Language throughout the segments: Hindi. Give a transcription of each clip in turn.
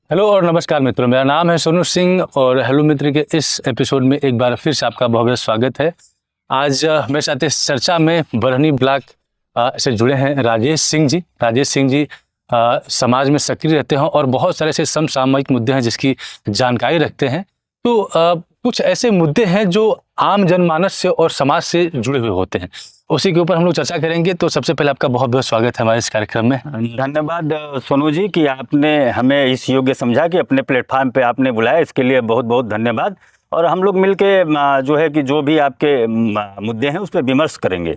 हेलो और नमस्कार मित्रों, मेरा नाम है सोनू सिंह और हेलो मित्र के इस एपिसोड में एक बार फिर से आपका बहुत बहुत स्वागत है। आज मेरे साथ इस चर्चा में बरहनी ब्लॉक से जुड़े हैं राजेश सिंह जी। राजेश सिंह जी समाज में सक्रिय रहते हैं और बहुत सारे ऐसे समसामयिक मुद्दे हैं जिसकी जानकारी रखते हैं। तो कुछ ऐसे मुद्दे हैं जो आम जनमानस से और समाज से जुड़े हुए होते हैं, उसी के ऊपर हम लोग चर्चा करेंगे। तो सबसे पहले आपका बहुत बहुत स्वागत है हमारे इस कार्यक्रम में। धन्यवाद सोनू जी कि आपने हमें इस योग्य समझा कि अपने प्लेटफॉर्म पे आपने बुलाया, इसके लिए बहुत बहुत धन्यवाद। और हम लोग मिलके जो है कि जो भी आपके मुद्दे हैं उस पर विमर्श करेंगे।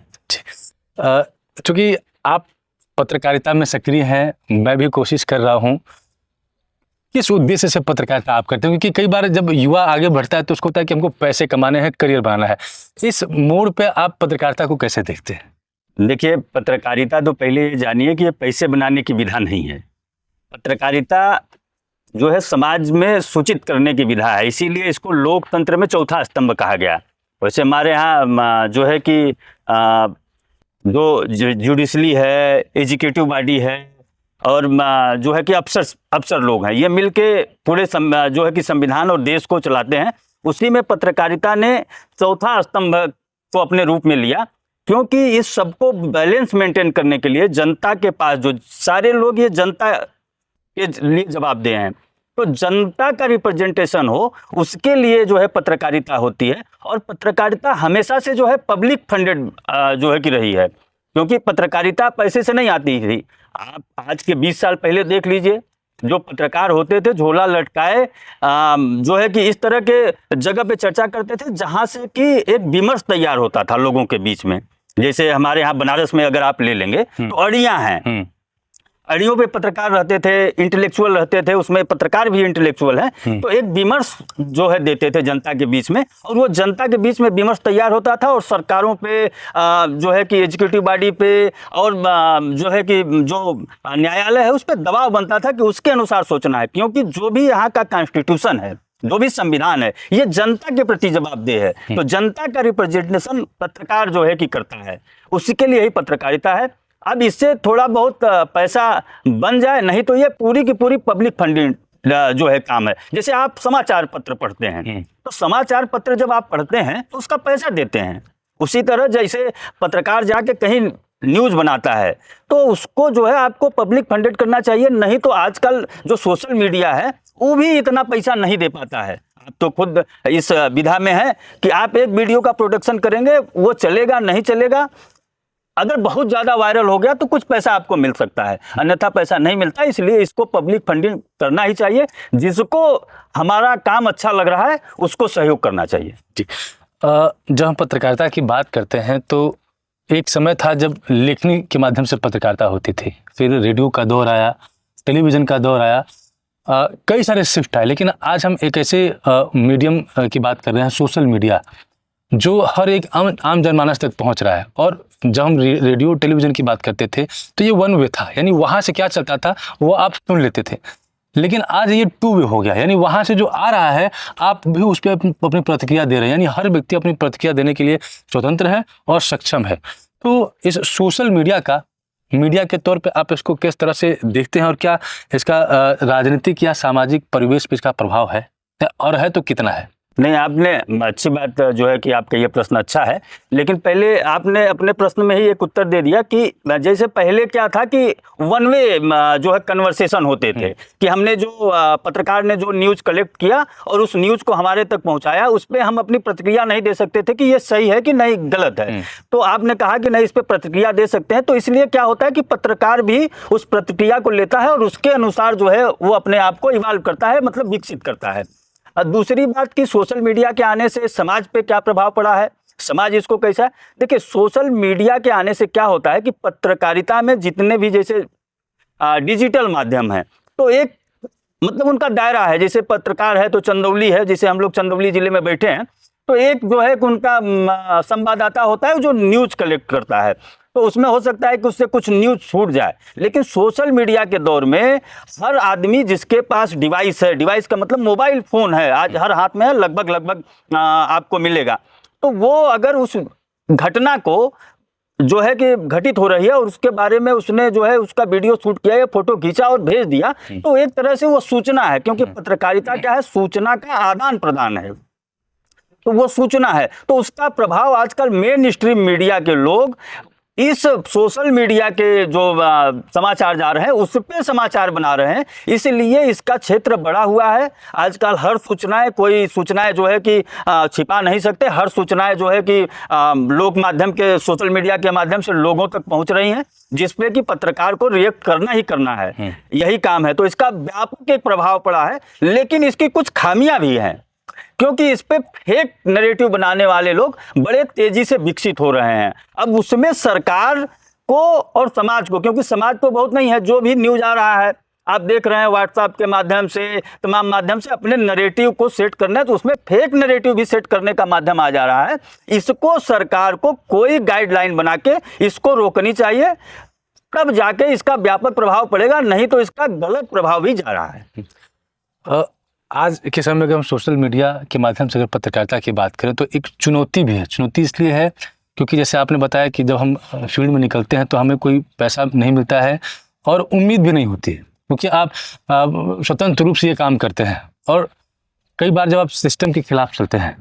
चूँकि आप पत्रकारिता में सक्रिय हैं, मैं भी कोशिश कर रहा हूँ। किस उद्देश्य से पत्रकारिता आप करते हैं? क्योंकि कई बार जब युवा आगे बढ़ता है तो उसको होता है कि हमको पैसे कमाने हैं, करियर बनाना है। इस मोड़ पे आप पत्रकारिता को कैसे देखते हैं? देखिए, पत्रकारिता तो पहले ये जानिए कि ये पैसे बनाने की विधा नहीं है। पत्रकारिता जो है समाज में सूचित करने की विधा है, इसीलिए इसको लोकतंत्र में चौथा स्तंभ कहा गया। वैसे हमारे यहाँ जो है कि जो जुडिशली है, एजुकेटिव बॉडी है और जो है कि अफसर लोग हैं, ये मिलके पूरे जो है कि संविधान और देश को चलाते हैं। उसी में पत्रकारिता ने चौथा स्तंभ को अपने रूप में लिया, क्योंकि इस सबको बैलेंस मेंटेन करने के लिए जनता के पास जो सारे लोग ये जनता के लिए जवाबदेह हैं, तो जनता का रिप्रेजेंटेशन हो उसके लिए जो है पत्रकारिता होती है। और पत्रकारिता हमेशा से जो है पब्लिक फंडेड जो है कि रही है, क्योंकि पत्रकारिता पैसे से नहीं आती थी। आप आज के 20 साल पहले देख लीजिए, जो पत्रकार होते थे झोला लटकाए जो है कि इस तरह के जगह पे चर्चा करते थे जहां से कि एक विमर्श तैयार होता था लोगों के बीच में। जैसे हमारे यहाँ बनारस में अगर आप ले लेंगे तो अड़ियाँ हैं, अड़ियों पे पत्रकार रहते थे, इंटेलेक्चुअल रहते थे, उसमें पत्रकार भी इंटेलेक्चुअल हैं। तो एक विमर्श जो है देते थे जनता के बीच में, और वो जनता के बीच में विमर्श तैयार होता था और सरकारों पे जो है कि एजुकेटिव बॉडी पे और जो है कि जो न्यायालय है उस पर दबाव बनता था कि उसके अनुसार सोचना है, क्योंकि जो भी यहाँ का कॉन्स्टिट्यूशन है, जो भी संविधान है, ये जनता के प्रति जवाबदेह है। तो जनता का रिप्रेजेंटेशन पत्रकार जो है कि करता है, उसी के लिए ही पत्रकारिता है। अब इससे थोड़ा बहुत पैसा बन जाए, नहीं तो ये पूरी की पूरी पब्लिक फंडिंग जो है काम है। जैसे आप समाचार पत्र पढ़ते हैं, तो समाचार पत्र जब आप पढ़ते हैं तो उसका पैसा देते हैं। उसी तरह जैसे पत्रकार जाके कहीं न्यूज़ बनाता है तो उसको जो है आपको पब्लिक फंडेड करना चाहिए, नहीं तो आजकल जो सोशल मीडिया है वो भी इतना पैसा नहीं दे पाता है। आप तो खुद इस विधा में है कि आप एक वीडियो का प्रोडक्शन करेंगे, वो चलेगा नहीं चलेगा, अगर बहुत ज़्यादा वायरल हो गया तो कुछ पैसा आपको मिल सकता है, अन्यथा पैसा नहीं मिलता। इसलिए इसको पब्लिक फंडिंग करना ही चाहिए। जिसको हमारा काम अच्छा लग रहा है उसको सहयोग करना चाहिए। जी, जब हम पत्रकारिता की बात करते हैं तो एक समय था जब लेखनी के माध्यम से पत्रकारिता होती थी, फिर रेडियो का दौर आया, टेलीविज़न का दौर आया, कई सारे शिफ्ट आए। लेकिन आज हम एक ऐसे मीडियम की बात कर रहे हैं, सोशल मीडिया, जो हर एक आम जनमानस तक पहुंच रहा है। और जब हम रेडियो टेलीविज़न की बात करते थे तो ये वन वे था, यानी वहाँ से क्या चलता था वो आप सुन लेते थे। लेकिन आज ये टू वे हो गया, यानी वहाँ से जो आ रहा है आप भी उस पर अपनी प्रतिक्रिया दे रहे हैं, यानी हर व्यक्ति अपनी प्रतिक्रिया देने के लिए स्वतंत्र है और सक्षम है। तो इस सोशल मीडिया का मीडिया के तौर पे आप इसको किस तरह से देखते हैं, और क्या इसका राजनीतिक या सामाजिक परिवेश पर इसका प्रभाव है, और है तो कितना है? नहीं, आपने अच्छी बात जो है कि आपका ये प्रश्न अच्छा है, लेकिन पहले आपने अपने प्रश्न में ही एक उत्तर दे दिया कि जैसे पहले क्या था कि वन वे जो है कन्वर्सेशन होते थे, कि हमने जो पत्रकार ने जो न्यूज़ कलेक्ट किया और उस न्यूज़ को हमारे तक पहुंचाया, उस पर हम अपनी प्रतिक्रिया नहीं दे सकते थे कि ये सही है कि नहीं गलत है। तो आपने कहा कि नहीं, इस पर प्रतिक्रिया दे सकते हैं। तो इसलिए क्या होता है कि पत्रकार भी उस प्रतिक्रिया को लेता है और उसके अनुसार जो है वो अपने आप को इवाल्व करता है, मतलब विकसित करता है। दूसरी बात कि सोशल मीडिया के आने से समाज पे क्या प्रभाव पड़ा है, समाज इसको कैसा है। देखिए, सोशल मीडिया के आने से क्या होता है कि पत्रकारिता में जितने भी जैसे डिजिटल माध्यम है, तो एक मतलब उनका दायरा है। जैसे पत्रकार है तो चंदौली है, जैसे हम लोग चंदौली जिले में बैठे हैं, तो एक जो है उनका संवाददाता होता है जो न्यूज़ कलेक्ट करता है, तो उसमें हो सकता है कि उससे कुछ न्यूज़ छूट जाए। लेकिन सोशल मीडिया के दौर में हर आदमी जिसके पास डिवाइस है, डिवाइस का मतलब मोबाइल फ़ोन है, आज हर हाथ में है, लगभग आपको मिलेगा, तो वो अगर उस घटना को जो है कि घटित हो रही है और उसके बारे में उसने जो है उसका वीडियो शूट किया या फोटो खींचा और भेज दिया, तो एक तरह से वो सूचना है, क्योंकि पत्रकारिता क्या है, सूचना का आदान प्रदान है, तो वो सूचना है। तो उसका प्रभाव आजकल मेन स्ट्रीम मीडिया के लोग इस सोशल मीडिया के जो समाचार जा रहे हैं उस पे समाचार बना रहे हैं, इसलिए इसका क्षेत्र बड़ा हुआ है। आजकल हर सूचनाएं, कोई सूचनाएं जो है कि छिपा नहीं सकते, हर सूचनाएं जो है कि लोक माध्यम के, सोशल मीडिया के माध्यम से लोगों तक पहुंच रही हैं, जिसपे कि पत्रकार को रिएक्ट करना ही करना है, यही काम है। तो इसका व्यापक एक प्रभाव पड़ा है, लेकिन इसकी कुछ खामियां भी हैं, क्योंकि इस पे फेक नैरेटिव बनाने वाले लोग बड़े तेजी से विकसित हो रहे हैं। अब उसमें सरकार को और समाज को, क्योंकि समाज तो बहुत नहीं है, जो भी न्यूज आ रहा है आप देख रहे हैं व्हाट्सएप के माध्यम से, तमाम माध्यम से अपने नैरेटिव को सेट करना है, तो उसमें फेक नैरेटिव भी सेट करने का माध्यम आ जा रहा है। इसको सरकार को कोई गाइडलाइन बना के इसको रोकनी चाहिए, तब जाके इसका व्यापक प्रभाव पड़ेगा, नहीं तो इसका गलत प्रभाव भी जा रहा है। आज के समय में अगर हम सोशल मीडिया के माध्यम से अगर पत्रकारिता की बात करें तो एक चुनौती भी है। चुनौती इसलिए है क्योंकि जैसे आपने बताया कि जब हम फील्ड में निकलते हैं तो हमें कोई पैसा नहीं मिलता है और उम्मीद भी नहीं होती है, क्योंकि आप स्वतंत्र रूप से ये काम करते हैं, और कई बार जब आप सिस्टम के खिलाफ चलते हैं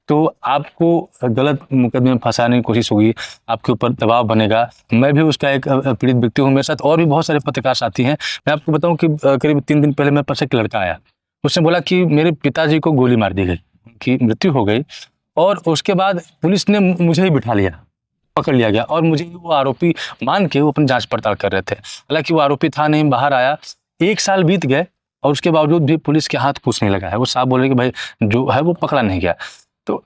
तो आपको गलत मुकदमे में फंसाने की कोशिश होगी, आपके ऊपर दबाव बनेगा। मैं भी उसका एक पीड़ित व्यक्ति हूँ, मेरे साथ और भी बहुत सारे पत्रकार साथी हैं। मैं आपको बताऊँ कि करीब 3 दिन पहले मेरे पास एक लड़का आया, उसने बोला कि मेरे पिताजी को गोली मार दी गई, उनकी मृत्यु हो गई, और उसके बाद पुलिस ने मुझे ही बिठा लिया, पकड़ लिया गया, और मुझे वो आरोपी मान के वो अपनी जांच पड़ताल कर रहे थे। हालांकि वो आरोपी था नहीं, बाहर आया, 1 साल बीत गए और उसके बावजूद भी पुलिस के हाथ कुछ नहीं लगा है। वो साहब बोल रहे कि भाई जो है वो पकड़ा नहीं गया। तो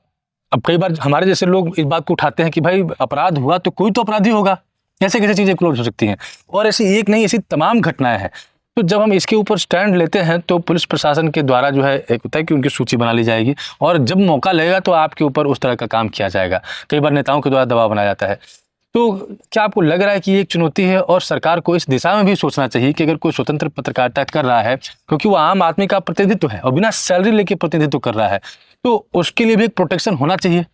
अब कई बार हमारे जैसे लोग इस बात को उठाते हैं कि भाई अपराध हुआ तो कोई तो अपराधी होगा, ऐसे कैसे चीज़ें क्लोज हो सकती हैं, और ऐसी एक नहीं, ऐसी तमाम घटनाएं हैं। तो जब हम इसके ऊपर स्टैंड लेते हैं तो पुलिस प्रशासन के द्वारा जो है एक होता है कि उनकी सूची बना ली जाएगी, और जब मौका लगेगा तो आपके ऊपर उस तरह का काम किया जाएगा। कई बार नेताओं के द्वारा दबाव बनाया जाता है। तो क्या आपको लग रहा है कि ये एक चुनौती है और सरकार को इस दिशा में भी सोचना चाहिए कि अगर कोई स्वतंत्र पत्रकारिता कर रहा है, क्योंकि वो आम आदमी का प्रतिनिधित्व है और बिना सैलरी लेके प्रतिनिधित्व कर रहा है, तो उसके लिए भी एक प्रोटेक्शन होना चाहिए?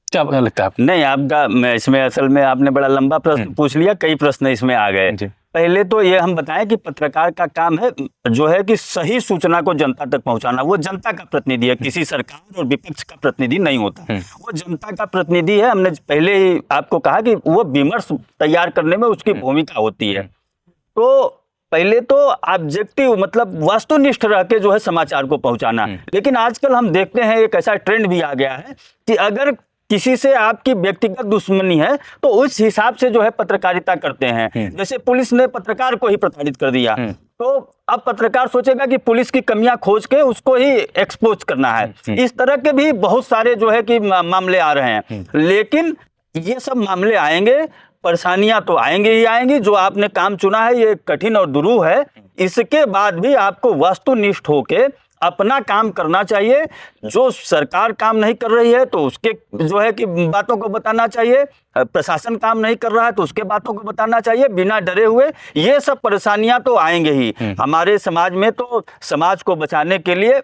क्या लगता है आपको? नहीं, आपका इसमें असल में आपने बड़ा लंबा प्रश्न पूछ लिया, कई प्रश्न इसमें आ गए। पहले तो ये हम बताएं कि पत्रकार का काम है जो है कि सही सूचना को जनता तक पहुंचाना। वो जनता का प्रतिनिधि है, किसी सरकार और विपक्ष का प्रतिनिधि नहीं होता, वो जनता का प्रतिनिधि है। हमने पहले ही आपको कहा कि वो विमर्श तैयार करने में उसकी भूमिका होती है। तो पहले तो ऑब्जेक्टिव मतलब वस्तुनिष्ठ रह के जो है समाचार को पहुंचाना। लेकिन आजकल हम देखते हैं एक ऐसा ट्रेंड भी आ गया है कि अगर किसी से आपकी व्यक्तिगत दुश्मनी है तो उस हिसाब से जो है पत्रकारिता करते हैं। जैसे पुलिस ने पत्रकार को ही प्रताड़ित कर दिया, तो अब पत्रकार सोचेगा कि पुलिस की कमियां खोज के उसको ही एक्सपोज करना है। इस तरह के भी बहुत सारे जो है कि मामले आ रहे हैं। लेकिन ये सब मामले आएंगे, परेशानियां तो आएंगे ही आएंगी। जो आपने काम चुना है ये कठिन और दुरूह है, इसके बाद भी आपको वस्तुनिष्ठ होके अपना काम करना चाहिए। जो सरकार काम नहीं कर रही है तो उसके जो है कि बातों को बताना चाहिए, प्रशासन काम नहीं कर रहा है तो उसके बातों को बताना चाहिए बिना डरे हुए। ये सब परेशानियां तो आएंगे ही हमारे समाज में। तो समाज को बचाने के लिए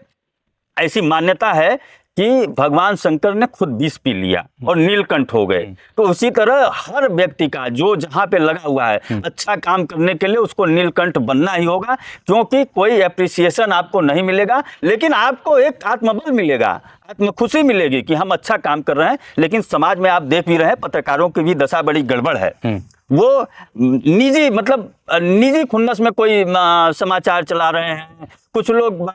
ऐसी मान्यता है कि भगवान शंकर ने खुद विष पी लिया और नीलकंठ हो गए। तो उसी तरह हर व्यक्ति का जो जहाँ पे लगा हुआ है अच्छा काम करने के लिए उसको नीलकंठ बनना ही होगा, क्योंकि कोई एप्रिसिएशन आपको नहीं मिलेगा, लेकिन आपको एक आत्मबल मिलेगा, आत्मखुशी मिलेगी कि हम अच्छा काम कर रहे हैं। लेकिन समाज में आप देख भी रहे हैं पत्रकारों की भी दशा बड़ी गड़बड़ है। वो निजी मतलब निजी खुन्नस में कोई समाचार चला रहे हैं। कुछ लोग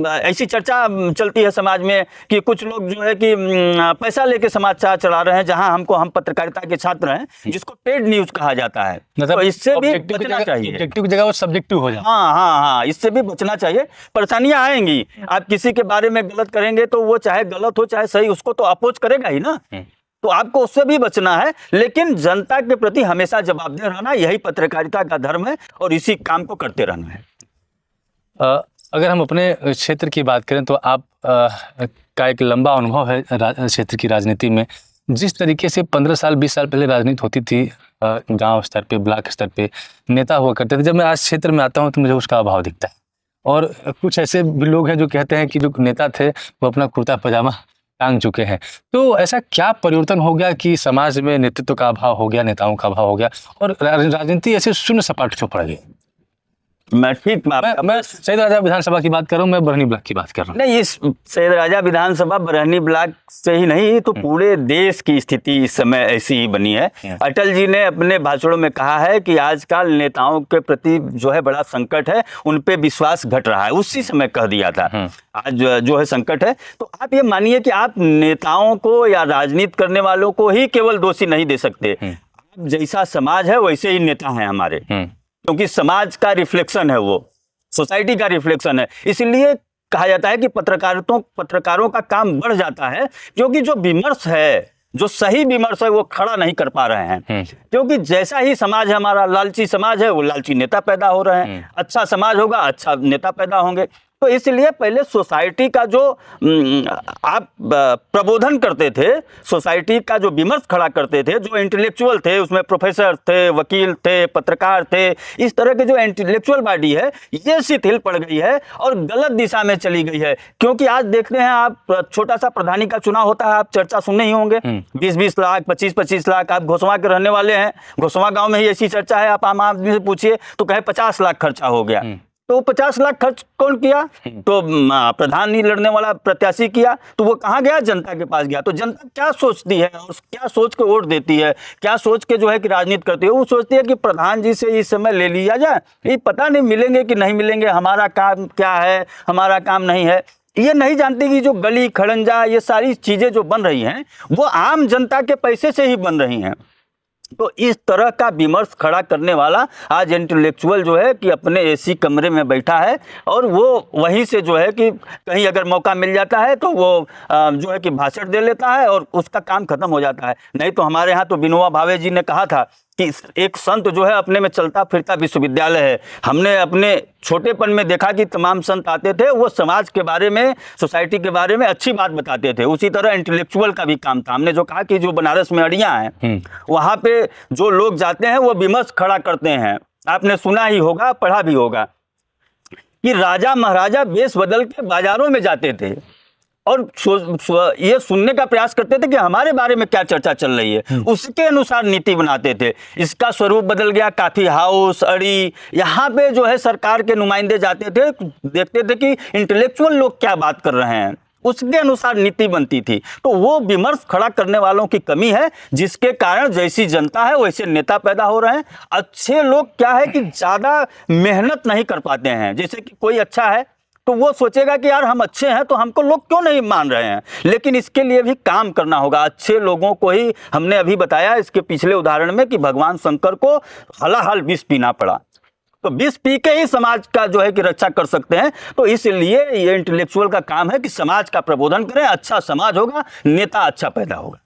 ऐसी चर्चा चलती है समाज में कि कुछ लोग जो है कि पैसा लेके समाचार चला रहे हैं, जहां हम पत्रकारिता के छात्र हैं जिसको पेड न्यूज कहा जाता है। तो इससे भी बचना चाहिए। ऑब्जेक्टिव की जगह वो सब्जेक्टिव हो जाए। हाँ, इससे भी बचना चाहिए। परेशानियां आएंगी, आप किसी के बारे में गलत करेंगे तो वो चाहे गलत हो चाहे सही उसको तो अपोज करेगा ही ना, तो आपको उससे भी बचना है। लेकिन जनता के प्रति हमेशा जवाबदेह रहना, यही पत्रकारिता का धर्म है और इसी काम को करते रहना है। अगर हम अपने क्षेत्र की बात करें तो आप का एक लंबा अनुभव है क्षेत्र की राजनीति में। जिस तरीके से 15 साल 20 साल पहले राजनीति होती थी गांव स्तर पे, ब्लॉक स्तर पे नेता हुआ करते थे, जब मैं आज क्षेत्र में आता हूं तो मुझे उसका अभाव दिखता है। और कुछ ऐसे भी लोग हैं जो कहते हैं कि जो नेता थे वो अपना कुर्ता पजामा टांग चुके हैं। तो ऐसा क्या परिवर्तन हो गया कि समाज में नेतृत्व का अभाव हो गया, नेताओं का अभाव हो गया और राजनीति ऐसे शून्य सपाट क्यों पड़ गई? मैं मैं सैयद राजा विधानसभा की बात कर रहा हूँ, मैं बरहनी ब्लॉक की बात कर रहा हूँ। नहीं, इस सैयद राजा विधानसभा बरहनी ब्लॉक से ही नहीं, तो पूरे देश की स्थिति इस समय ऐसी ही बनी है। अटल जी ने अपने भाषणों में कहा है कि आजकल नेताओं के प्रति जो है बड़ा संकट है, उन पे विश्वास घट रहा है, उसी समय कह दिया था। आज जो है संकट है, तो आप ये मानिए कि आप नेताओं को या राजनीति करने वालों को ही केवल दोषी नहीं दे सकते। आप जैसा समाज है वैसे ही नेता हैं हमारे, क्योंकि समाज का रिफ्लेक्शन है, वो सोसाइटी का रिफ्लेक्शन है। इसलिए कहा जाता है कि पत्रकारों का काम बढ़ जाता है, क्योंकि जो विमर्श है, जो सही विमर्श है, वो खड़ा नहीं कर पा रहे हैं। क्योंकि जैसा ही समाज है हमारा, लालची समाज है, वो लालची नेता पैदा हो रहे हैं। अच्छा समाज होगा, अच्छा नेता पैदा होंगे। तो इसलिए पहले सोसाइटी का जो आप प्रबोधन करते थे, सोसाइटी का जो विमर्श खड़ा करते थे, जो इंटेलेक्चुअल थे, उसमें प्रोफेसर थे, वकील थे, पत्रकार थे, इस तरह के जो इंटेलेक्चुअल बॉडी है, ये शिथिल पड़ गई है और गलत दिशा में चली गई है। क्योंकि आज देख रहे हैं आप, छोटा सा प्रधानी का चुनाव होता है, आप चर्चा सुनने ही होंगे, 20-20 लाख, 25-25 लाख। आप घोसवा के रहने वाले हैं, घोसवा गाँव में ही ऐसी चर्चा है, आप आम आदमी से पूछिए तो कहे 50 लाख खर्चा हो गया। तो 50 लाख खर्च कौन किया? तो प्रधान नहीं लड़ने वाला प्रत्याशी किया। तो वो कहाँ गया? जनता के पास गया। तो जनता क्या सोचती है और क्या सोच के वोट देती है, क्या सोच के जो है कि राजनीति करती है? वो सोचती है कि प्रधान जी से इस समय ले लिया जाए, ये पता नहीं मिलेंगे कि नहीं मिलेंगे, हमारा काम क्या है, हमारा काम नहीं है। ये नहीं जानती कि जो गली खड़ंजा ये सारी चीज़ें जो बन रही हैं, वो आम जनता के पैसे से ही बन रही हैं। तो इस तरह का विमर्श खड़ा करने वाला आज इंटेलेक्चुअल जो है कि अपने एसी कमरे में बैठा है, और वो वहीं से जो है कि कहीं अगर मौका मिल जाता है तो वो जो है कि भाषण दे लेता है और उसका काम खत्म हो जाता है। नहीं तो हमारे यहाँ तो विनोबा भावे जी ने कहा था कि एक संत जो है अपने में चलता फिरता विश्वविद्यालय है। हमने अपने छोटेपन में देखा कि तमाम संत आते थे, वो समाज के बारे में, सोसाइटी के बारे में अच्छी बात बताते थे। उसी तरह इंटेलेक्चुअल का भी काम था। हमने जो कहा कि जो बनारस में अड़ियाँ हैं, वहाँ पे जो लोग जाते हैं वो विमर्श खड़ा करते हैं। आपने सुना ही होगा, पढ़ा भी होगा कि राजा महाराजा वेश बदल के बाजारों में जाते थे और ये सुनने का प्रयास करते थे कि हमारे बारे में क्या चर्चा चल रही है, उसके अनुसार नीति बनाते थे। इसका स्वरूप बदल गया, काफी हाउस, अड़ी, यहाँ पे जो है सरकार के नुमाइंदे जाते थे, देखते थे कि इंटेलेक्चुअल लोग क्या बात कर रहे हैं, उसके अनुसार नीति बनती थी। तो वो विमर्श खड़ा करने वालों की कमी है, जिसके कारण जैसी जनता है वैसे नेता पैदा हो रहे हैं। अच्छे लोग क्या है कि ज़्यादा मेहनत नहीं कर पाते हैं। जैसे कि कोई अच्छा है तो वो सोचेगा कि यार हम अच्छे हैं तो हमको लोग क्यों नहीं मान रहे हैं, लेकिन इसके लिए भी काम करना होगा। अच्छे लोगों को ही, हमने अभी बताया इसके पिछले उदाहरण में कि भगवान शंकर को हलाहल विष पीना पड़ा, तो विष पी के ही समाज का जो है कि रक्षा कर सकते हैं। तो इसलिए ये इंटेलेक्चुअल का काम है कि समाज का प्रबोधन करें, अच्छा समाज होगा, नेता अच्छा पैदा होगा।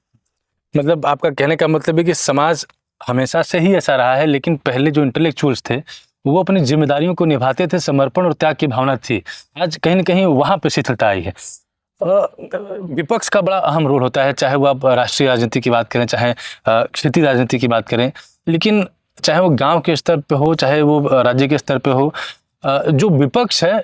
मतलब आपका कहने का मतलब है कि समाज हमेशा से ही ऐसा रहा है, लेकिन पहले जो इंटेलेक्चुअल्स थे वो अपनी जिम्मेदारियों को निभाते थे, समर्पण और त्याग की भावना थी। आज कहीं ना कहीं वहाँ पे शिथिलता आई है। विपक्ष का बड़ा अहम रोल होता है, चाहे वो आप राष्ट्रीय राजनीति की बात करें, चाहे क्षेत्रीय राजनीति की बात करें, लेकिन चाहे वो गांव के स्तर पे हो, चाहे वो राज्य के स्तर पे हो, जो विपक्ष है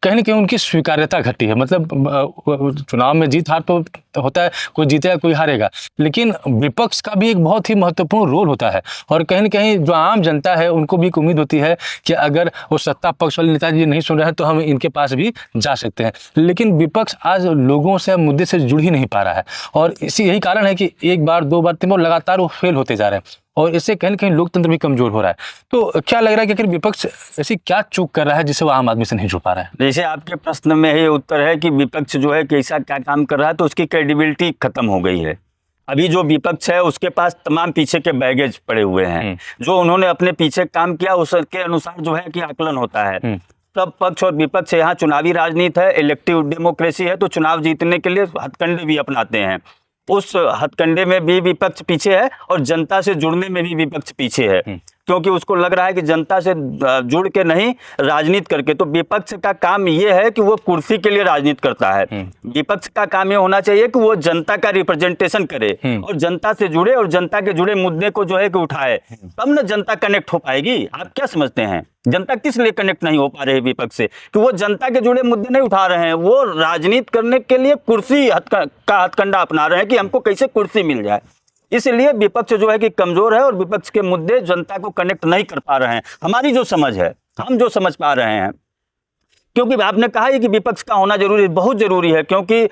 कहीं ना कहीं उनकी स्वीकार्यता घटी है। मतलब चुनाव में जीत हार तो होता है, कोई जीतेगा कोई हारेगा, लेकिन विपक्ष का भी एक बहुत ही महत्वपूर्ण रोल होता है। और कहीं ना कहीं जो आम जनता है उनको भी एक उम्मीद होती है कि अगर वो सत्ता पक्ष वाले नेताजी नहीं सुन रहे हैं तो हम इनके पास भी जा सकते हैं। लेकिन विपक्ष आज लोगों से, मुद्दे से जुड़ ही नहीं पा रहा है, और यही कारण है कि एक बार, दो बार, तीन बार लगातार वो फेल होते जा रहे हैं, और इससे कहीं ना कहीं लोकतंत्र भी कमजोर हो रहा है। तो क्या लग रहा है कि आखिर विपक्ष ऐसी क्या चूक कर रहा है जिससे वो आम आदमी से नहीं जुड़ पा रहा है? जैसे आपके प्रश्न में ये उत्तर है कि विपक्ष जो है कैसा क्या काम कर रहा है, तो उसकी क्रेडिबिलिटी खत्म हो गई है। अभी जो विपक्ष है उसके पास तमाम पीछे के बैगेज पड़े हुए हैं, जो उन्होंने अपने पीछे काम किया उसके अनुसार जो है कि आकलन होता है। सब पक्ष और विपक्ष, यहाँ चुनावी राजनीति है, इलेक्टिव डेमोक्रेसी है, तो चुनाव जीतने के लिए हथकंडे भी अपनाते हैं। उस हथकंडे में भी विपक्ष पीछे है और जनता से जुड़ने में भी विपक्ष पीछे है। क्योंकि उसको लग रहा है कि जनता से जुड़ के नहीं, राजनीति करके। तो विपक्ष का काम ये है कि वो कुर्सी के लिए राजनीति करता है। विपक्ष का काम ये होना चाहिए कि वो जनता का रिप्रेजेंटेशन करे और जनता से जुड़े और जनता के जुड़े मुद्दे को जो है कि उठाए, तब ना जनता कनेक्ट हो पाएगी। आप क्या समझते हैं, जनता किस लिए कनेक्ट नहीं हो पा रही है विपक्ष से? कि वो जनता के जुड़े मुद्दे नहीं उठा रहे हैं, वो राजनीति करने के लिए कुर्सी का हथकंडा अपना रहे हैं कि हमको कैसे कुर्सी मिल जाए। इसलिए विपक्ष जो है कि कमजोर है और विपक्ष के मुद्दे जनता को कनेक्ट नहीं कर पा रहे हैं। हमारी जो समझ है, हम जो समझ पा रहे हैं, क्योंकि आपने कहा है कि विपक्ष का होना जरूरी, बहुत जरूरी है, क्योंकि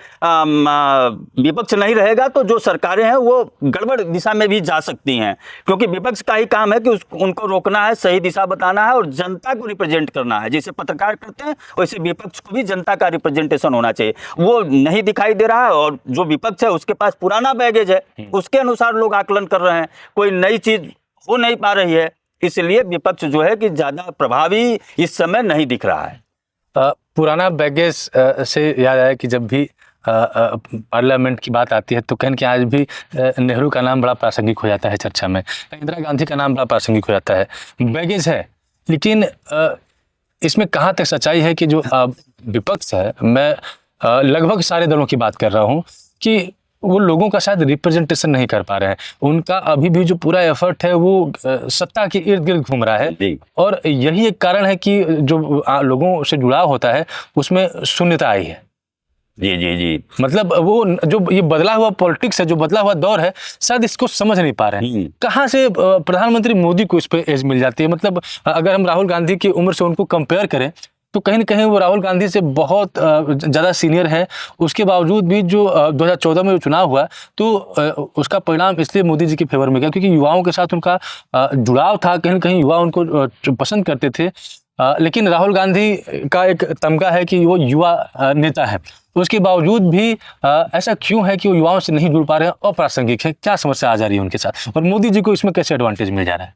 विपक्ष नहीं रहेगा तो जो सरकारें हैं वो गड़बड़ दिशा में भी जा सकती हैं। क्योंकि विपक्ष का ही काम है कि उनको रोकना है, सही दिशा बताना है और जनता को रिप्रेजेंट करना है। जैसे पत्रकार करते हैं वैसे विपक्ष को भी जनता का रिप्रेजेंटेशन होना चाहिए। वो नहीं दिखाई दे रहा है और जो विपक्ष है उसके पास पुराना बैगेज है, उसके अनुसार लोग आकलन कर रहे हैं, कोई नई चीज हो नहीं पा रही है। इसलिए विपक्ष जो है कि ज्यादा प्रभावी इस समय नहीं दिख रहा है। पुराना बैगेज से याद आया कि जब भी पार्लियामेंट की बात आती है तो कहीं कि आज भी नेहरू का नाम बड़ा प्रासंगिक हो जाता है चर्चा में, इंदिरा गांधी का नाम बड़ा प्रासंगिक हो जाता है। बैगेज है, लेकिन इसमें कहाँ तक सच्चाई है कि जो विपक्ष है, मैं लगभग सारे दलों की बात कर रहा हूँ, कि वो लोगों का शायद रिप्रेजेंटेशन नहीं कर पा रहे हैं। उनका अभी भी जो पूरा एफर्ट है वो सत्ता के इर्द गिर्द घूम रहा है और यही एक कारण है कि जो लोगों से जुड़ाव होता है उसमें शून्यता आई है। जी जी जी, मतलब वो जो ये बदला हुआ पॉलिटिक्स है, जो बदला हुआ दौर है, शायद इसको समझ नहीं पा रहे हैं। कहाँ से प्रधानमंत्री मोदी को इस पे एज मिल जाती है? मतलब अगर हम राहुल गांधी की उम्र से उनको कंपेयर करें तो कहीं न कहीं वो राहुल गांधी से बहुत ज़्यादा सीनियर है। उसके बावजूद भी जो 2014 में चुनाव हुआ तो उसका परिणाम इसलिए मोदी जी के फेवर में गया क्योंकि युवाओं के साथ उनका जुड़ाव था, कहीं न कहीं युवा उनको पसंद करते थे। लेकिन राहुल गांधी का एक तमगा है कि वो युवा नेता है, उसके बावजूद भी ऐसा क्यों है कि वो युवाओं से नहीं जुड़ पा रहे हैं? अप्रासंगिक है, क्या समस्या आ जा रही है उनके साथ और मोदी जी को इसमें कैसे एडवांटेज मिल जा रहा है?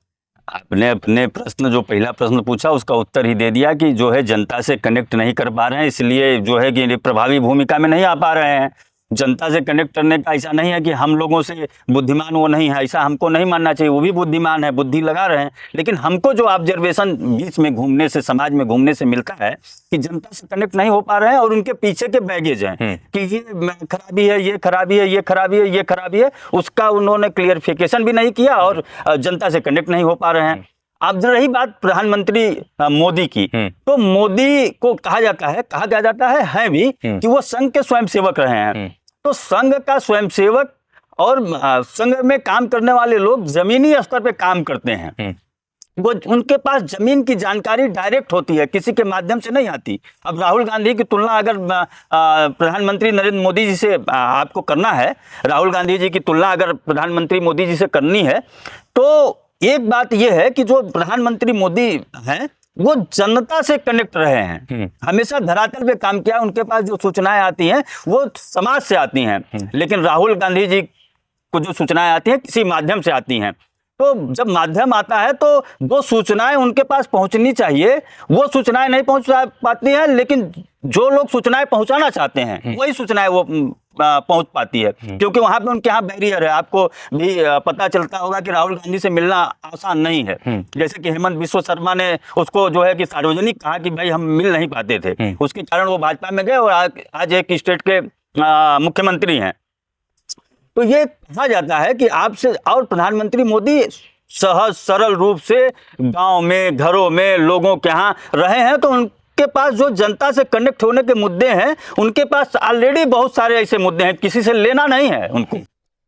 आपने अपने प्रश्न, जो पहला प्रश्न पूछा उसका उत्तर ही दे दिया कि जो है जनता से कनेक्ट नहीं कर पा रहे हैं, इसलिए जो है कि प्रभावी भूमिका में नहीं आ पा रहे हैं। जनता से कनेक्ट करने का ऐसा नहीं है कि हम लोगों से बुद्धिमान वो नहीं है, ऐसा हमको नहीं मानना चाहिए। वो भी बुद्धिमान है, बुद्धि लगा रहे हैं, लेकिन हमको जो ऑब्जर्वेशन बीच में घूमने से, समाज में घूमने से मिलता है कि जनता से कनेक्ट नहीं हो पा रहे हैं और उनके पीछे के बैगेज हैं कि ये खराबी है, ये खराबी है, ये खराबी है, ये खराबी है, उसका उन्होंने क्लियरिफिकेशन भी नहीं किया और जनता से कनेक्ट नहीं हो पा रहे हैं। अब रही बात प्रधानमंत्री मोदी की, तो मोदी को कहा क्या जाता है भी कि वो संघ के स्वयंसेवक रहे हैं। तो संघ का स्वयंसेवक और संघ में काम करने वाले लोग जमीनी स्तर पे काम करते हैं। वो उनके पास जमीन की जानकारी डायरेक्ट होती है, किसी के माध्यम से नहीं आती। अब राहुल गांधी की तुलना अगर प्रधानमंत्री नरेंद्र मोदी जी से आपको करना है, राहुल गांधी जी की तुलना अगर प्रधानमंत्री मोदी जी से करनी है, तो एक बात यह है कि जो प्रधानमंत्री मोदी हैं वो जनता से कनेक्ट रहे हैं, हमेशा धरातल पे काम किया। उनके पास जो सूचनाएं आती हैं वो समाज से आती हैं, लेकिन राहुल गांधी जी को जो सूचनाएं आती हैं किसी माध्यम से आती हैं। तो जब माध्यम आता है तो वो सूचनाएं उनके पास पहुंचनी चाहिए, वो सूचनाएं नहीं पहुंच पाती हैं, लेकिन जो लोग सूचनाएं पहुंचाना चाहते हैं वही सूचनाएं वो पहुंच पाती है, क्योंकि वहां पे उनके यहाँ बैरियर है। आपको भी पता चलता होगा कि राहुल गांधी से मिलना आसान नहीं है। जैसे कि हेमंत बिस्वा शर्मा ने उसको जो है कि सार्वजनिक कहा कि भाई हम मिल नहीं पाते थे, उसके कारण वो भाजपा में गए और आज एक स्टेट के मुख्यमंत्री हैं। तो ये कहा जाता है कि आपसे, और प्रधानमंत्री मोदी सहज सरल रूप से गांव में, घरों में लोगों के यहाँ रहे हैं, तो उनके पास जो जनता से कनेक्ट होने के मुद्दे हैं, उनके पास ऑलरेडी बहुत सारे ऐसे मुद्दे हैं, किसी से लेना नहीं है उनको।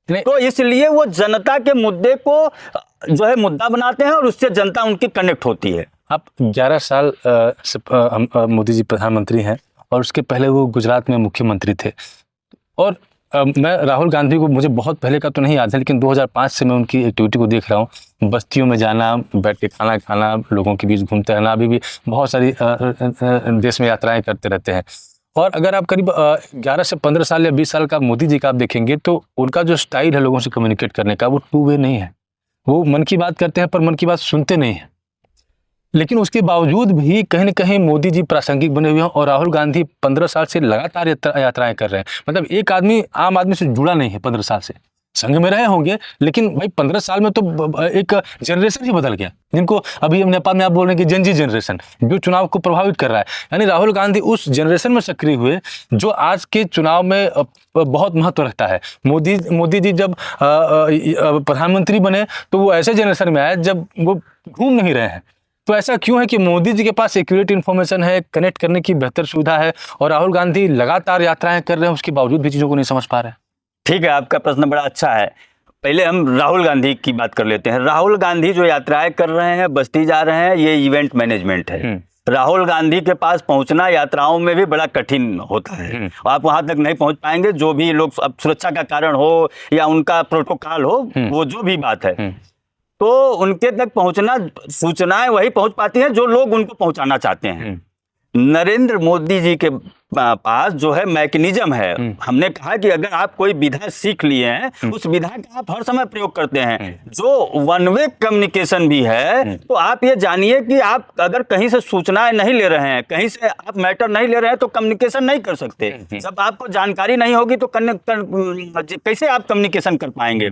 तो इसलिए वो जनता के मुद्दे को जो है मुद्दा बनाते हैं और उससे जनता उनकी कनेक्ट होती है। आप 11 साल से मोदी जी प्रधानमंत्री हैं और उसके पहले वो गुजरात में मुख्यमंत्री थे। और मैं राहुल गांधी को, मुझे बहुत पहले का तो नहीं याद है, लेकिन 2005 से मैं उनकी एक्टिविटी को देख रहा हूँ। बस्तियों में जाना, बैठ के खाना खाना, लोगों के बीच घूमते रहना, अभी भी बहुत सारी देश में यात्राएं करते रहते हैं। और अगर आप करीब 11 से 15 साल या 20 साल का मोदी जी का आप देखेंगे तो उनका जो स्टाइल है लोगों से कम्युनिकेट करने का, वो टू वे नहीं है। वो मन की बात करते हैं पर मन की बात सुनते नहीं हैं। लेकिन उसके बावजूद भी कहीं न कहीं मोदी जी प्रासंगिक बने हुए हैं और राहुल गांधी 15 साल से लगातार यात्राएं कर रहे हैं। मतलब एक आदमी आम आदमी से जुड़ा नहीं है 15 साल से। संघ में रहे होंगे, लेकिन भाई 15 साल में तो एक जनरेशन ही बदल गया, जिनको अभी हम नेपाल में आप बोल रहे हैं कि जेनजी जनरेशन जो चुनाव को प्रभावित कर रहा है। यानी राहुल गांधी उस जनरेशन में सक्रिय हुए जो आज के चुनाव में बहुत महत्व रखता है। मोदी जी जब प्रधानमंत्री बने तो वो ऐसे जनरेशन में आए जब वो घूम नहीं रहे हैं। तो ऐसा क्यों है कि मोदी जी के पास एक्यूरेट इन्फॉर्मेशन है, कनेक्ट करने की बेहतर सुविधा है, और राहुल गांधी लगातार यात्राएं कर रहे हैं, उसके बावजूद भी चीज़ों को नहीं समझ पा रहे हैं? ठीक है, आपका प्रश्न बड़ा अच्छा है। पहले हम राहुल गांधी की बात कर लेते हैं। राहुल गांधी जो यात्राएं कर रहे हैं, बस्ती जा रहे हैं, ये इवेंट मैनेजमेंट है। राहुल गांधी के पास पहुंचना यात्राओं में भी बड़ा कठिन होता है। आप वहां तक नहीं पहुंच पाएंगे, जो भी लोग, अब सुरक्षा का कारण हो या उनका प्रोटोकॉल हो, वो जो भी बात है, तो उनके तक पहुंचना, सूचनाएं वही पहुंच पाती हैं जो लोग उनको पहुंचाना चाहते हैं। नरेंद्र मोदी जी के पास जो है मैकेनिज्म है। हमने कहा कि अगर आप कोई विधा सीख लिए हैं, उस विधा का आप हर समय प्रयोग करते हैं, जो वन वे कम्युनिकेशन भी है। तो आप ये जानिए कि आप अगर कहीं से सूचनाएं नहीं ले रहे हैं, कहीं से आप मैटर नहीं ले रहे हैं, तो कम्युनिकेशन नहीं कर सकते। जब आपको जानकारी नहीं होगी तो कैसे आप कम्युनिकेशन कर पाएंगे?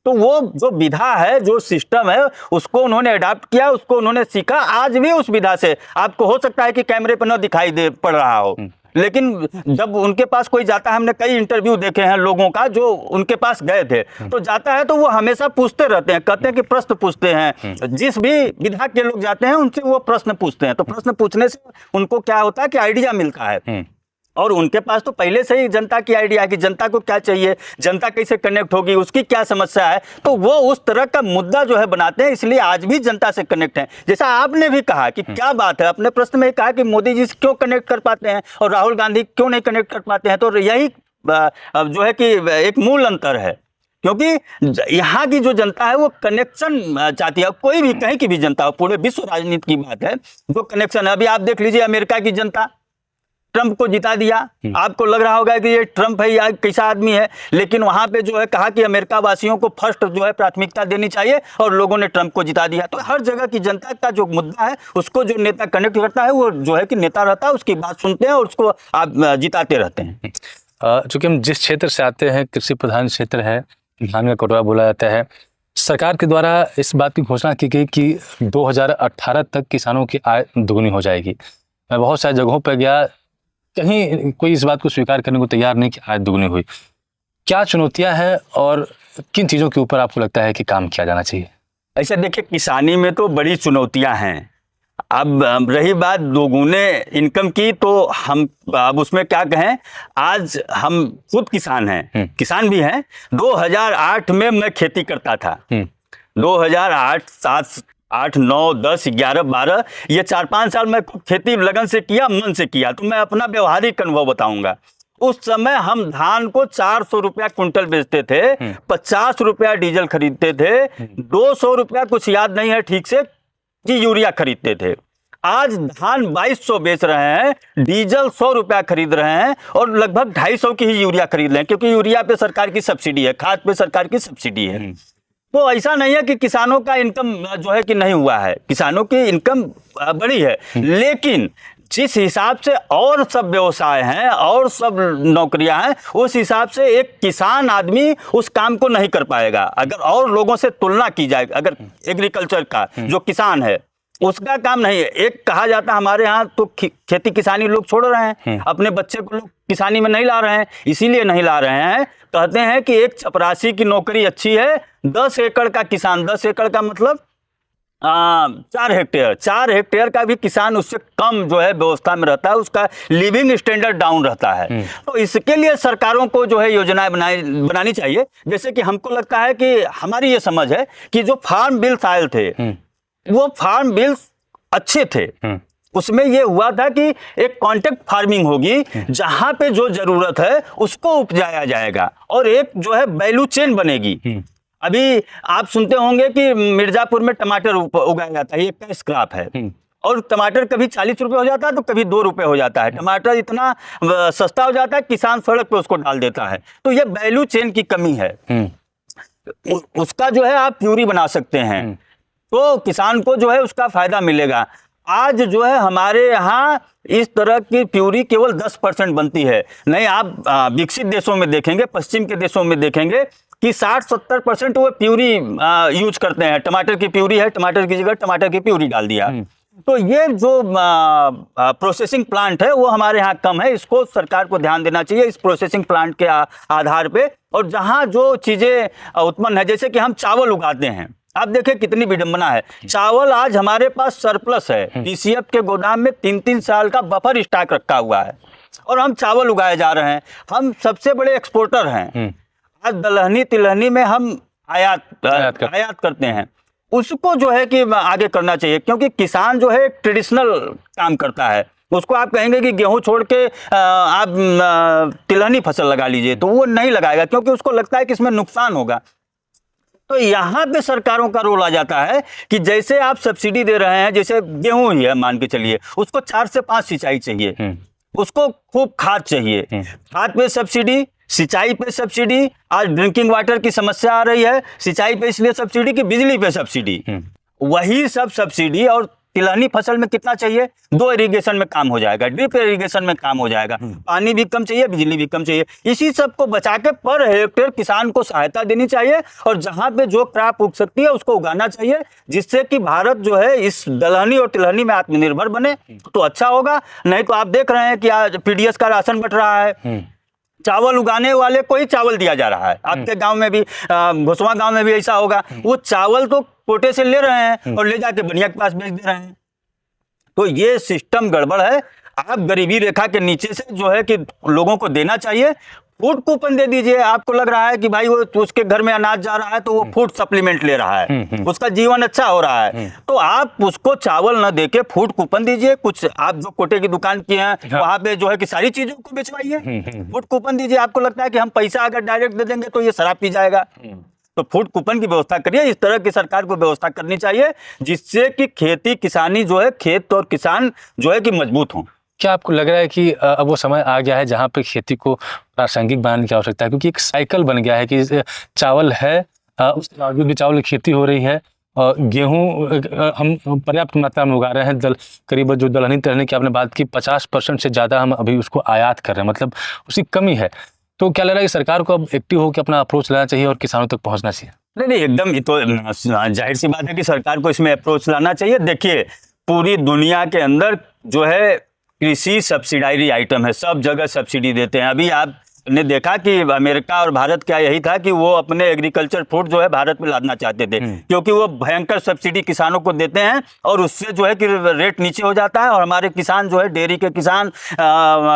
तो वो जो विधा है, जो सिस्टम है, उसको उन्होंने अडॉप्ट किया, उसको उन्होंने सीखा। आज भी उस विधा से आपको हो सकता है कि कैमरे पर न दिखाई दे पड़ रहा हो, लेकिन जब उनके पास कोई जाता है, हमने कई इंटरव्यू देखे हैं लोगों का जो उनके पास गए थे, तो जाता है तो वो हमेशा पूछते रहते हैं, कहते हैं कि प्रश्न पूछते हैं। जिस भी विधा के लोग जाते हैं उनसे वो प्रश्न पूछते हैं, तो प्रश्न पूछने से उनको क्या होता है कि आइडिया मिलता है। और उनके पास तो पहले से ही जनता की आइडिया है कि जनता को क्या चाहिए, जनता कैसे कनेक्ट होगी, उसकी क्या समस्या है, तो वो उस तरह का मुद्दा जो है बनाते हैं। इसलिए आज भी जनता से कनेक्ट है। जैसा आपने भी कहा कि क्या बात है, अपने प्रश्न में कहा कि मोदी जी क्यों कनेक्ट कर पाते हैं और राहुल गांधी क्यों नहीं कनेक्ट कर पाते हैं, तो यही जो है कि एक मूल अंतर है। क्योंकि यहाँ की जो जनता है वो कनेक्शन चाहती है। कोई भी, कहीं की भी जनता हो, पूरे विश्व राजनीति की बात है, जो कनेक्शन है। अभी आप देख लीजिए, अमेरिका की जनता ट्रंप को जिता दिया। आपको लग रहा होगा कि ये ट्रंप है या कैसा आदमी है, लेकिन वहां पे जो है कहा कि अमेरिका वासियों को फर्स्ट जो है प्राथमिकता देनी चाहिए, और लोगों ने ट्रंप को जिता दिया। तो हर जगह की जनता का जो मुद्दा है, उसको जो नेता कनेक्ट करता है, वो जो है कि नेता रहता है, उसकी बात सुनते हैं और उसको आप जिताते रहते हैं। चूंकि हम जिस क्षेत्र से आते हैं, कृषि प्रधान क्षेत्र है, धान का कटोरा बोला जाता है। सरकार के द्वारा इस बात की घोषणा की गई कि 2018 तक किसानों की आय दोगुनी हो जाएगी। मैं बहुत सारी जगहों पर गया, कहीं कोई इस बात को स्वीकार करने को तैयार नहीं कि आय दुगनी हुई। क्या चुनौतियां हैं और किन चीज़ों के ऊपर आपको लगता है कि काम किया जाना चाहिए? ऐसा देखिए, किसानी में तो बड़ी चुनौतियां हैं। अब रही बात दोगुने इनकम की, तो हम अब उसमें क्या कहें, आज हम खुद किसान हैं, किसान भी हैं। 2008 में मैं खेती करता था। 2008, 7, 8, 9, 10, 11, 12 ये 4-5 साल मैं खेती लगन से किया, मन से किया। तो मैं अपना व्यवहारिक अनुभव बताऊंगा। उस समय हम धान को 400 रुपया क्विंटल बेचते थे, 50 रुपया डीजल खरीदते थे, 200 रुपया, कुछ याद नहीं है ठीक से, कि यूरिया खरीदते थे। आज धान 2200 बेच रहे हैं, डीजल 100 रुपया खरीद रहे हैं, और लगभग 250 की ही यूरिया खरीद रहे हैं, क्योंकि यूरिया पे सरकार की सब्सिडी है, खाद पे सरकार की सब्सिडी है। तो ऐसा नहीं है कि किसानों का इनकम जो है कि नहीं हुआ है, किसानों की इनकम बड़ी है। लेकिन जिस हिसाब से और सब व्यवसाय हैं और सब नौकरियां हैं, उस हिसाब से एक किसान आदमी उस काम को नहीं कर पाएगा। अगर और लोगों से तुलना की जाए, अगर एग्रीकल्चर का जो किसान है उसका काम नहीं है। एक कहा जाता है हमारे यहाँ, तो खेती किसानी लोग छोड़ रहे हैं, अपने बच्चे को लोग किसानी में नहीं ला रहे हैं। इसीलिए नहीं ला रहे हैं, कहते हैं कि एक चपरासी की नौकरी अच्छी है, 10 एकड़ का किसान, 10 एकड़ का मतलब 4 हेक्टेयर, 4 हेक्टेयर का भी किसान उससे कम जो है व्यवस्था में रहता है, उसका लिविंग स्टैंडर्ड डाउन रहता है। तो इसके लिए सरकारों को जो है योजनाएं बनानी चाहिए। जैसे कि हमको लगता है कि हमारी ये समझ है कि जो फार्म बिल्स आए थे, वो फार्म बिल्स अच्छे थे। उसमें ये हुआ था कि एक कॉन्टेक्ट फार्मिंग होगी, जहां पे जो जरूरत है उसको उपजाया जाएगा, और एक जो है वैल्यू चेन बनेगी। अभी आप सुनते होंगे कि मिर्जापुर में टमाटर उगाया जाता है, ये कैश क्रॉप है, और टमाटर कभी 40 रुपए हो जाता है तो कभी 2 रुपए हो जाता है। टमाटर इतना सस्ता हो जाता है, किसान सड़क पे उसको डाल देता है। तो ये वैल्यू चेन की कमी है। उसका जो है आप प्यूरी बना सकते हैं, तो किसान को जो है उसका फायदा मिलेगा। आज जो है हमारे यहाँ इस तरह की प्यूरी केवल 10% बनती है। नहीं, आप विकसित देशों में देखेंगे, पश्चिम के देशों में देखेंगे, कि 60-70% वो प्यूरी यूज करते हैं। टमाटर की प्यूरी है, टमाटर की जगह टमाटर की प्यूरी डाल दिया। तो ये जो प्रोसेसिंग प्लांट है वो हमारे यहाँ कम है, इसको सरकार को ध्यान देना चाहिए इस प्रोसेसिंग प्लांट के आधार पे। और जहाँ जो चीज़ें उत्पन्न है, जैसे कि हम चावल उगाते हैं, आप देखिए कितनी विडंबना है। चावल आज हमारे पास सरप्लस है, पीसीएफ के गोदाम में 3-3 साल का बफर स्टॉक रखा हुआ है और हम चावल उगाए जा रहे हैं। हम सबसे बड़े एक्सपोर्टर हैं। आज दलहनी तिलहनी में हम आयात करते हैं। उसको जो है कि आगे करना चाहिए, क्योंकि किसान जो है ट्रेडिशनल काम करता है। उसको आप कहेंगे कि गेहूं छोड़ के आप तिलहनी फसल लगा लीजिए, तो वो नहीं लगाएगा, क्योंकि उसको लगता है कि इसमें नुकसान होगा। तो यहाँ पे सरकारों का रोल आ जाता है कि जैसे आप सब्सिडी दे रहे हैं, जैसे गेहूं ही है मान के चलिए, उसको 4 से 5 सिंचाई चाहिए, उसको खूब खाद चाहिए, खाद पे सब्सिडी, सिंचाई पे सब्सिडी। आज ड्रिंकिंग वाटर की समस्या आ रही है, सिंचाई पे इसलिए सब्सिडी कि बिजली पे सब्सिडी। वही सब सब्सिडी और तिलहनी फसल में कितना चाहिए? 2 इरिगेशन में काम हो जाएगा, ड्रिप इरिगेशन में काम हो जाएगा, पानी भी कम चाहिए, बिजली भी कम चाहिए। इसी सब को बचा के पर हेक्टेयर किसान को सहायता देनी चाहिए और जहां पे जो क्रॉप उग सकती है उसको उगाना चाहिए, जिससे कि भारत जो है इस दलहनी और तिलहनी में आत्मनिर्भर बने, तो अच्छा होगा। नहीं तो आप देख रहे हैं कि आज पीडीएस का राशन बट रहा है, चावल उगाने वाले को ही चावल दिया जा रहा है। आपके गांव में भी, घुसवा गांव में भी ऐसा होगा। वो चावल तो कोटे से ले रहे हैं और ले जाके बनिया के पास बेच दे रहे हैं। तो ये सिस्टम गड़बड़ है। आप गरीबी रेखा के नीचे से जो है कि लोगों को देना चाहिए, फूड कूपन दे दीजिए। आपको लग रहा है कि भाई वो उसके घर में अनाज जा रहा है तो वो फूड सप्लीमेंट ले रहा है, उसका जीवन अच्छा हो रहा है, तो आप उसको चावल न देके फूड कूपन दीजिए। कुछ आप जो कोटे की दुकान की हैं वहां पे जो है कि सारी चीजों को बेचवाइए, फूड कूपन दीजिए। आपको लगता है कि हम पैसा अगर डायरेक्ट दे देंगे तो ये शराब पी जाएगा, तो फूड कूपन की व्यवस्था करिए। इस तरह की सरकार को व्यवस्था करनी चाहिए जिससे कि खेती किसानी जो है, खेत और किसान जो है कि मजबूत हों। क्या आपको लग रहा है कि अब वो समय आ गया है जहाँ पे खेती को प्रासंगिक बनाने की आवश्यकता है? क्योंकि एक साइकिल बन गया है कि चावल है, उसके बावजूद भी चावल की खेती हो रही है, और गेहूँ हम पर्याप्त मात्रा में उगा रहे हैं। करीब जो दलहनी तिलहनी की आपने बात की, 50% से ज़्यादा हम अभी उसको आयात कर रहे हैं, मतलब उसकी कमी है। तो क्या लग रहा है कि सरकार को अब एक्टिव होकर अपना अप्रोच लेना चाहिए और किसानों तक पहुँचना चाहिए? नहीं, एकदम, ये तो जाहिर सी बात है कि सरकार को इसमें अप्रोच लाना चाहिए। देखिए, पूरी दुनिया के अंदर जो है कृषि सब्सिडायरी आइटम है, सब जगह सब्सिडी देते हैं। अभी आपने देखा कि अमेरिका और भारत का यही था कि वो अपने एग्रीकल्चर फूड जो है भारत में लादना चाहते थे, क्योंकि वो भयंकर सब्सिडी किसानों को देते हैं और उससे जो है कि रेट नीचे हो जाता है और हमारे किसान जो है, डेयरी के किसान,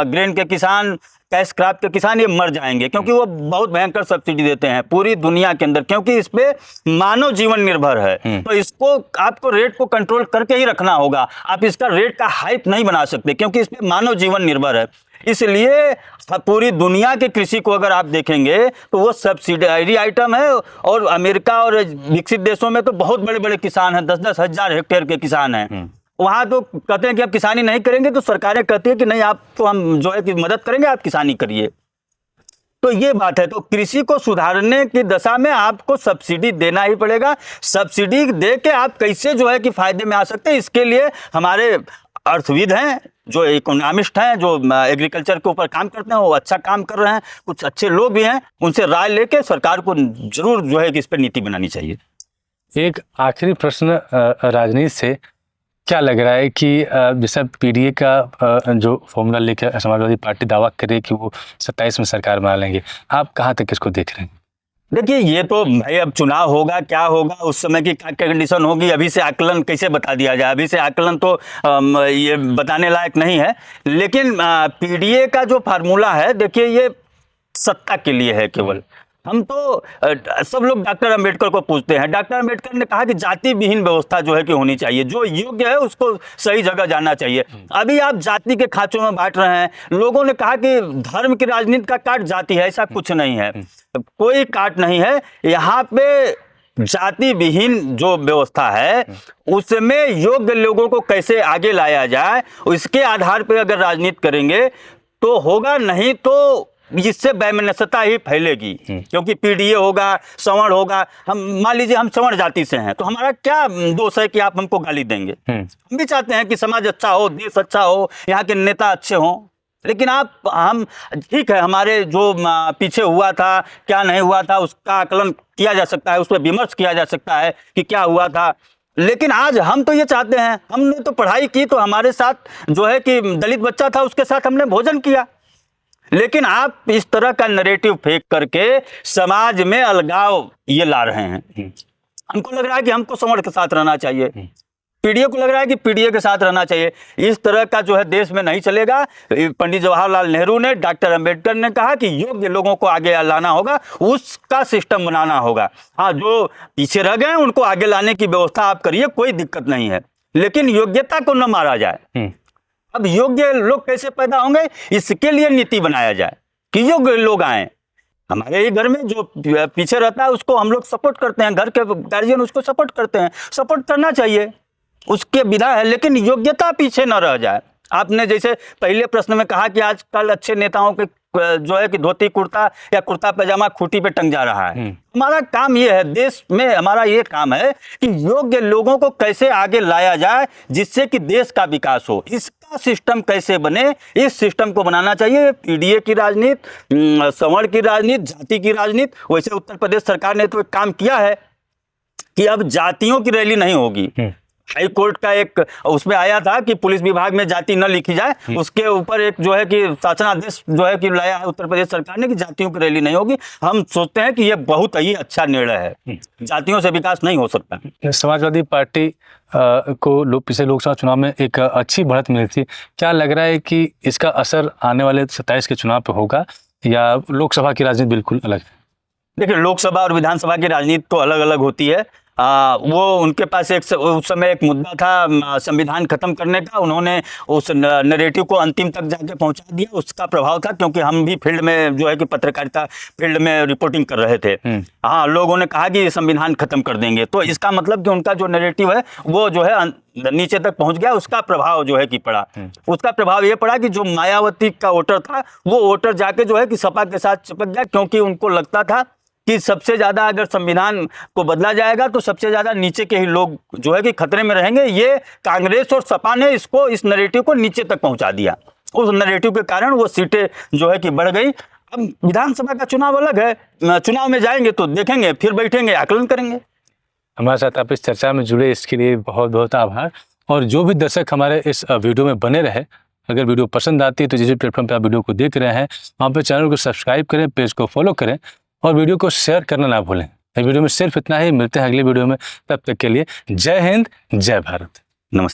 ग्रेन के किसान, कैश क्रॉप के किसान, ये मर जाएंगे, क्योंकि वो बहुत भयंकर सब्सिडी देते हैं पूरी दुनिया के अंदर, क्योंकि इस पे मानव जीवन निर्भर है। तो इसको आपको रेट को कंट्रोल करके ही रखना होगा। आप इसका रेट का हाइप नहीं बना सकते, क्योंकि इस पे मानव जीवन निर्भर है। इसलिए पूरी दुनिया के कृषि को अगर आप देखेंगे तो वो सब्सिडायरी आइटम है। और अमेरिका और विकसित देशों में तो बहुत बड़े बड़े किसान हैं, 10-10 हज़ार हेक्टेयर के किसान हैं। वहाँ तो कहते हैं कि आप किसानी नहीं करेंगे, तो सरकारें कहती है कि नहीं, आपको हम जो है कि मदद करेंगे, आप किसानी करिए। तो ये बात है। तो कृषि को सुधारने की दशा में आपको सब्सिडी देना ही पड़ेगा। सब्सिडी दे के आप कैसे जो है कि फायदे में आ सकते हैं, इसके लिए हमारे अर्थविद हैं, जो इकोनॉमिस्ट हैं, जो एग्रीकल्चर के ऊपर काम करते हैं, वो अच्छा काम कर रहे हैं। कुछ अच्छे लोग भी हैं, उनसे राय लेके सरकार को जरूर जो है कि इस पर नीति बनानी चाहिए। एक आखिरी प्रश्न राजनीति से, क्या लग रहा है कि जैसे पीडीए का जो फॉर्मूला लेकर समाजवादी पार्टी दावा करे कि वो 27 में सरकार बना लेंगे, आप कहाँ तक इसको देख रहे हैं? देखिए, ये तो भाई अब चुनाव होगा, क्या होगा, उस समय की क्या कंडीशन होगी, अभी से आकलन कैसे बता दिया जाए? अभी से आकलन तो ये बताने लायक नहीं है। लेकिन पीडीए का जो फार्मूला है, देखिए, ये सत्ता के लिए है केवल। हम तो सब लोग डॉक्टर अंबेडकर को पूछते हैं। डॉक्टर अंबेडकर ने कहा कि जाति विहीन व्यवस्था जो है कि होनी चाहिए, जो योग्य है उसको सही जगह जाना चाहिए। अभी आप जाति के खांचों में बांट रहे हैं। लोगों ने कहा कि धर्म की राजनीति का काट जाति है, ऐसा कुछ नहीं है, कोई काट नहीं है। यहाँ पे जाति विहीन जो व्यवस्था है उसमें योग्य लोगों को कैसे आगे लाया जाए, इसके आधार पर अगर राजनीति करेंगे तो होगा, नहीं तो इससे वैमनस्यता ही फैलेगी। क्योंकि पीडीए होगा, सवर्ण होगा। हम मान लीजिए हम सवर्ण जाति से हैं, तो हमारा क्या दोष है कि आप हमको गाली देंगे? हम भी चाहते हैं कि समाज अच्छा हो, देश अच्छा हो, यहाँ के नेता अच्छे हों। लेकिन हम ठीक है, हमारे जो पीछे हुआ था, क्या नहीं हुआ था, उसका आकलन किया जा सकता है, उस पर विमर्श किया जा सकता है कि क्या हुआ था। लेकिन आज हम तो ये चाहते हैं, हमने तो पढ़ाई की, तो हमारे साथ जो है कि दलित बच्चा था, उसके साथ हमने भोजन किया। लेकिन आप इस तरह का नैरेटिव फेंक करके समाज में अलगाव ये ला रहे हैं। हमको लग रहा है कि हमको समर के साथ रहना चाहिए, पीडीए को लग रहा है कि पीडीए के साथ रहना चाहिए। इस तरह का जो है देश में नहीं चलेगा। पंडित जवाहरलाल नेहरू ने, डॉक्टर अंबेडकर ने कहा कि योग्य लोगों को आगे लाना होगा, उसका सिस्टम बनाना होगा। हाँ, जो पीछे रह गए उनको आगे लाने की व्यवस्था आप करिए, कोई दिक्कत नहीं है, लेकिन योग्यता को न मारा जाए। अब योग्य लोग कैसे पैदा होंगे, इसके लिए नीति बनाया जाए कि योग्य लोग आए। हमारे ही घर में जो पीछे रहता है उसको हम लोग सपोर्ट करते हैं, घर के गार्जियन उसको सपोर्ट करते हैं, सपोर्ट करना चाहिए, उसके बिना है, लेकिन योग्यता पीछे न रह जाए। आपने जैसे पहले प्रश्न में कहा कि आजकल अच्छे नेताओं के जो है कि धोती कुर्ता या कुर्ता पैजामा खूंटी पे टंग जा रहा है। हमारा काम ये है, देश में हमारा ये काम है कि योग्य लोगों को कैसे आगे लाया जाए जिससे कि देश का विकास हो। इसका सिस्टम कैसे बने, इस सिस्टम को बनाना चाहिए। पीडीए की राजनीति, सवर्ण की राजनीति, जाति की राजनीति। वैसे उत्तर प्रदेश सरकार ने तो एक काम किया है कि अब जातियों की रैली नहीं होगी। हाई कोर्ट का एक उसमें आया था कि पुलिस विभाग में जाति न लिखी जाए, उसके ऊपर एक जो है कि शासनादेश जो है कि लाया है उत्तर प्रदेश सरकार ने कि जातियों की रैली नहीं होगी। हम सोचते हैं कि ये बहुत ही अच्छा निर्णय है, जातियों से विकास नहीं हो सकता। समाजवादी पार्टी को पिछले लोकसभा चुनाव में एक अच्छी बढ़त मिली थी, क्या लग रहा है कि इसका असर आने वाले 27 के चुनाव पर होगा या लोकसभा की राजनीति बिल्कुल अलग है? देखिए, लोकसभा और विधानसभा की राजनीति तो अलग अलग होती है। वो उनके पास उस समय एक मुद्दा था संविधान खत्म करने का, उन्होंने उस नैरेटिव को अंतिम तक जाके पहुंचा दिया, उसका प्रभाव था। क्योंकि हम भी फील्ड में जो है कि पत्रकारिता फील्ड में रिपोर्टिंग कर रहे थे। हाँ, लोगों ने कहा कि संविधान खत्म कर देंगे, तो इसका मतलब कि उनका जो नैरेटिव है वो जो है नीचे तक पहुंच गया। उसका प्रभाव जो है कि पड़ा, उसका प्रभाव ये पड़ा कि जो मायावती का वोटर था वो वोटर जाके जो है कि सपा के साथ चिपक गया, क्योंकि उनको लगता था कि सबसे ज़्यादा अगर संविधान को बदला जाएगा तो सबसे ज़्यादा नीचे के ही लोग जो है कि खतरे में रहेंगे। ये कांग्रेस और सपा ने इस नैरेटिव को नीचे तक पहुंचा दिया। उस नैरेटिव के कारण वो सीटें जो है कि बढ़ गई। अब विधानसभा का चुनाव अलग है, चुनाव में जाएंगे तो देखेंगे, फिर बैठेंगे, आकलन करेंगे। हमारे साथ आप इस चर्चा में जुड़े, इसके लिए बहुत बहुत आभार। और जो भी दर्शक हमारे इस वीडियो में बने रहे, अगर वीडियो पसंद आती है तो जिस प्लेटफॉर्म पर आप वीडियो को देख रहे हैं वहाँ पर चैनल को सब्सक्राइब करें, पेज को फॉलो करें और वीडियो को शेयर करना ना भूलें। वीडियो में सिर्फ इतना ही, मिलते हैं अगले वीडियो में, तब तक के लिए जय हिंद, जय भारत, नमस्ते।